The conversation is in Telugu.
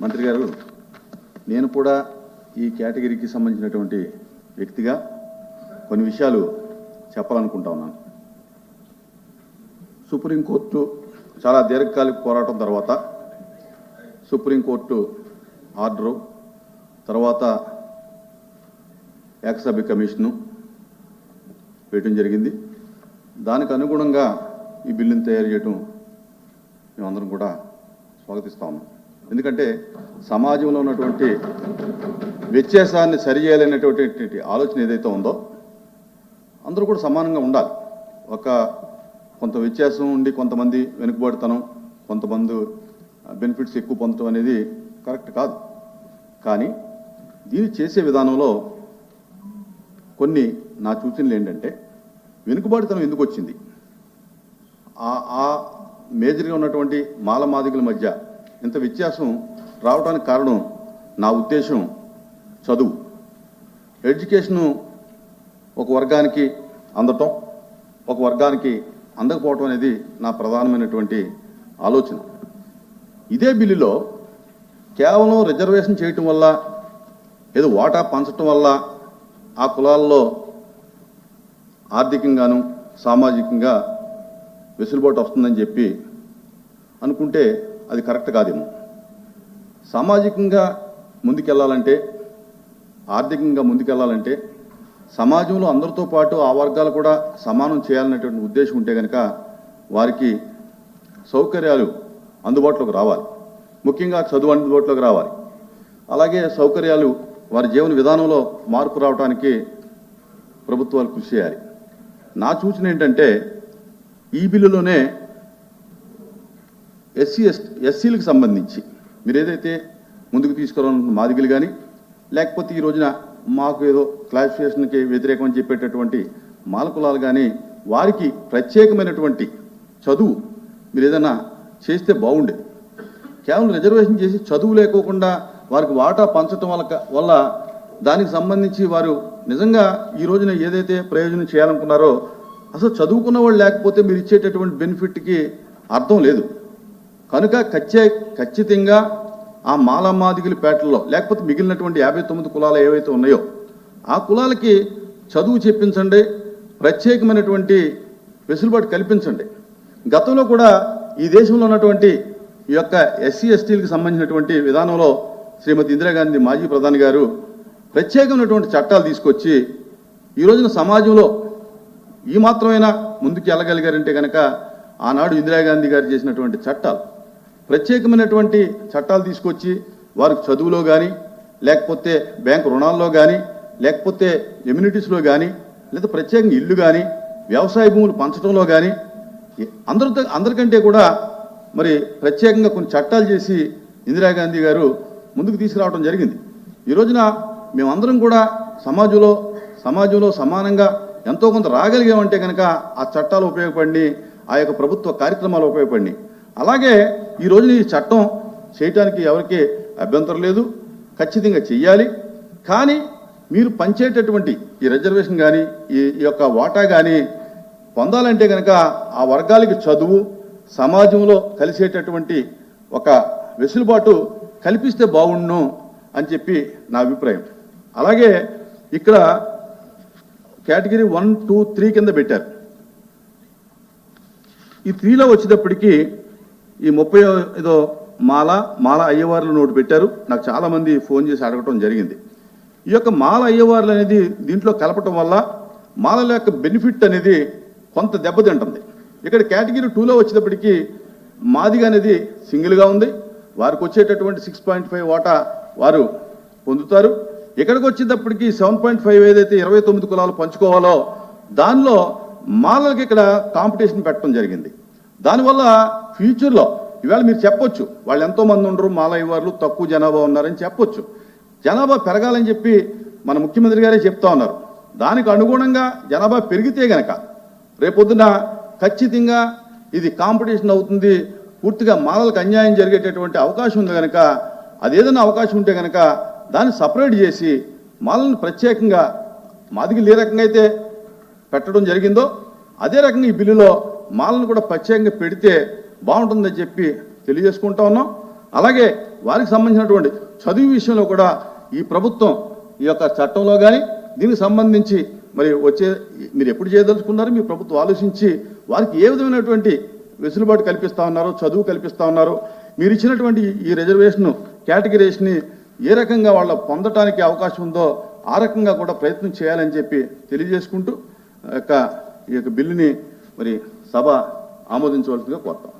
మంత్రి గారు, నేను కూడా ఈ కేటగిరీకి సంబంధించినటువంటి వ్యక్తిగా కొన్ని విషయాలు చెప్పాలనుకుంటా ఉన్నాను. సుప్రీంకోర్టు చాలా దీర్ఘకాలిక పోరాటం తర్వాత సుప్రీంకోర్టు ఆర్డరు, తర్వాత ఏకసభ్య కమిషను వేయటం జరిగింది. దానికి అనుగుణంగా ఈ బిల్లుని తయారు చేయటం మేమందరం కూడా స్వాగతిస్తా ఉన్నాం. ఎందుకంటే సమాజంలో ఉన్నటువంటి వ్యత్యాసాన్ని సరిచేయాలనేటువంటి ఆలోచన ఏదైతే ఉందో అందరూ కూడా సమానంగా ఉండాలి. కొంత వ్యత్యాసం ఉండి కొంతమంది వెనుకబడతనం, కొంతమంది బెనిఫిట్స్ ఎక్కువ పొందడం అనేది కరెక్ట్ కాదు. కానీ దీన్ని చేసే విధానంలో కొన్ని నా సూచనలు ఏంటంటే, వెనుకబడితనం ఎందుకు వచ్చింది, ఆ మేజర్గా ఉన్నటువంటి మాలమాదిగుల మధ్య ఇంత వ్యత్యాసం రావడానికి కారణం నా ఉద్దేశం చదువు, ఎడ్యుకేషను ఒక వర్గానికి అందటం, ఒక వర్గానికి అందకపోవటం అనేది నా ప్రధానమైనటువంటి ఆలోచన. ఇదే బిల్లులో కేవలం రిజర్వేషన్ చేయటం వల్ల, ఏదో వాటా పంచటం వల్ల ఆ కులాల్లో ఆర్థికంగాను సామాజికంగా వెసులుబాటు వస్తుందని చెప్పి అనుకుంటే అది కరెక్ట్ కాదేమో. సామాజికంగా ముందుకెళ్ళాలంటే, ఆర్థికంగా ముందుకెళ్ళాలంటే సమాజంలో అందరితో పాటు ఆ వర్గాలు కూడా సమానం చేయాలనేటువంటి ఉద్దేశం ఉంటే కనుక వారికి సౌకర్యాలు అందుబాటులోకి రావాలి. ముఖ్యంగా చదువు అందుబాటులోకి రావాలి. అలాగే సౌకర్యాలు వారి జీవన విధానంలో మార్పు రావడానికి ప్రభుత్వాలు కృషి చేయాలి. నా సూచన ఏంటంటే, ఈ బిల్లులోనే ఎస్సీలకు సంబంధించి మీరు ఏదైతే ముందుకు తీసుకురావాలనుకున్న మాదిగలు కానీ, లేకపోతే ఈ రోజున మాకు ఏదో క్లాసిఫికేషన్కి వ్యతిరేకం అని చెప్పేటటువంటి మాల కులాలు కానీ, వారికి ప్రత్యేకమైనటువంటి చదువు మీరు ఏదైనా చేస్తే బాగుండేది. కేవలం రిజర్వేషన్ చేసి చదువు లేకోకుండా వారికి వాటా పంచటం వల్ల దానికి సంబంధించి వారు నిజంగా ఈ రోజున ఏదైతే ప్రయోజనం చేయాలనుకున్నారో అసలు చదువుకున్న వాళ్ళు లేకపోతే మీరు ఇచ్చేటటువంటి బెనిఫిట్కి అర్థం లేదు. కనుక ఖచ్చితంగా ఆ మాలమాదిగుల పేటల్లో, లేకపోతే మిగిలినటువంటి 59 కులాలు ఏవైతే ఉన్నాయో ఆ కులాలకి చదువు చెప్పించండి, ప్రత్యేకమైనటువంటి వెసులుబాటు కల్పించండి. గతంలో కూడా ఈ దేశంలో ఉన్నటువంటి ఈ యొక్క ఎస్సీ ఎస్టీలకు సంబంధించినటువంటి విధానంలో శ్రీమతి ఇందిరాగాంధీ మాజీ ప్రధాని గారు ప్రత్యేకమైనటువంటి చట్టాలు తీసుకొచ్చి ఈ రోజున సమాజంలో ఈ మాత్రమైనా ముందుకు వెళ్ళగలిగారంటే కనుక ఆనాడు ఇందిరాగాంధీ గారు చేసినటువంటి చట్టాలు, ప్రత్యేకమైనటువంటి చట్టాలు తీసుకొచ్చి వారికి చదువులో కానీ, లేకపోతే బ్యాంకు రుణాల్లో కానీ, లేకపోతే ఎమ్యూనిటీస్లో కానీ, లేదా ప్రత్యేకంగా ఇల్లు కానీ, వ్యవసాయ భూములు పంచడంలో కానీ అందరికంటే కూడా మరి ప్రత్యేకంగా కొన్ని చట్టాలు చేసి ఇందిరాగాంధీ గారు ముందుకు తీసుకురావడం జరిగింది. ఈ రోజున మేమందరం కూడా సమాజంలో సమానంగా ఎంతో కొంత రాగలిగామంటే కనుక ఆ చట్టాలు ఉపయోగపడి, ఆ యొక్క ప్రభుత్వ కార్యక్రమాలు ఉపయోగపడి, అలాగే ఈ రోజున ఈ చట్టం చేయటానికి ఎవరికి అభ్యంతరం లేదు, ఖచ్చితంగా చెయ్యాలి. కానీ మీరు పంచేటటువంటి ఈ రిజర్వేషన్ కానీ, ఈ యొక్క వాటా కానీ పొందాలంటే కనుక ఆ వర్గాలకి చదువు, సమాజంలో కలిసేటటువంటి ఒక వెసులుబాటు కల్పిస్తే బాగుండును అని చెప్పి నా అభిప్రాయం. అలాగే ఇక్కడ కేటగిరీ 1, 2, 3 కింద పెట్టారు. ఈ 3లో వచ్చేటప్పటికి ఈ 35 మాల అయ్యవార్లు నోటు పెట్టారు. నాకు చాలామంది ఫోన్ చేసి అడగటం జరిగింది. ఈ యొక్క మాల అయ్యవార్లు అనేది దీంట్లో కలపటం వల్ల మాలల యొక్క బెనిఫిట్ అనేది కొంత దెబ్బతింటుంది. ఇక్కడ కేటగిరీ 2లో వచ్చేటప్పటికి మాదిగ అనేది సింగిల్గా ఉంది. వారికి వచ్చేటటువంటి 6.5 వాటా వారు పొందుతారు. ఇక్కడికి వచ్చేటప్పటికి 7.5 ఏదైతే 29 కులాలు పంచుకోవాలో దానిలో మాలలకి ఇక్కడ కాంపిటీషన్ పెట్టడం జరిగింది. దానివల్ల ఫ్యూచర్లో ఇవాళ మీరు చెప్పొచ్చు వాళ్ళు ఎంతోమంది ఉండరు, మాల అయ్యవార్లు తక్కువ జనాభా ఉన్నారని చెప్పొచ్చు. జనాభా పెరగాలని చెప్పి మన ముఖ్యమంత్రి గారే చెప్తా ఉన్నారు. దానికి అనుగుణంగా జనాభా పెరిగితే గనక రేపొద్దున ఖచ్చితంగా ఇది కాంపిటీషన్ అవుతుంది, పూర్తిగా మాలలకు అన్యాయం జరిగేటటువంటి అవకాశం ఉంది. కనుక అదేదైనా అవకాశం ఉంటే కనుక దాన్ని సపరేట్ చేసి మాలను ప్రత్యేకంగా మాదిగలు ఏ రకంగా అయితే పెట్టడం జరిగిందో అదే రకంగా ఈ బిల్లులో మాలను కూడా ప్రత్యేకంగా పెడితే బాగుంటుందని చెప్పి తెలియజేసుకుంటా ఉన్నాం. అలాగే వారికి సంబంధించినటువంటి చదువు విషయంలో కూడా ఈ ప్రభుత్వం ఈ యొక్క చట్టంలో కానీ దీనికి సంబంధించి మరి మీరు ఎప్పుడు చేయదలుచుకున్నారు, మీ ప్రభుత్వం ఆలోచించి వారికి ఏ విధమైనటువంటి వెసులుబాటు కల్పిస్తూ ఉన్నారో, చదువు కల్పిస్తూ ఉన్నారో, మీరు ఇచ్చినటువంటి ఈ రిజర్వేషన్ కేటగిరీస్ని ఏ రకంగా వాళ్ళ పొందటానికి అవకాశం ఉందో ఆ రకంగా కూడా ప్రయత్నం చేయాలని చెప్పి తెలియజేసుకుంటూ ఈ యొక్క బిల్లుని మరి సభ ఆమోదించవలసిందిగా కోరుతాం.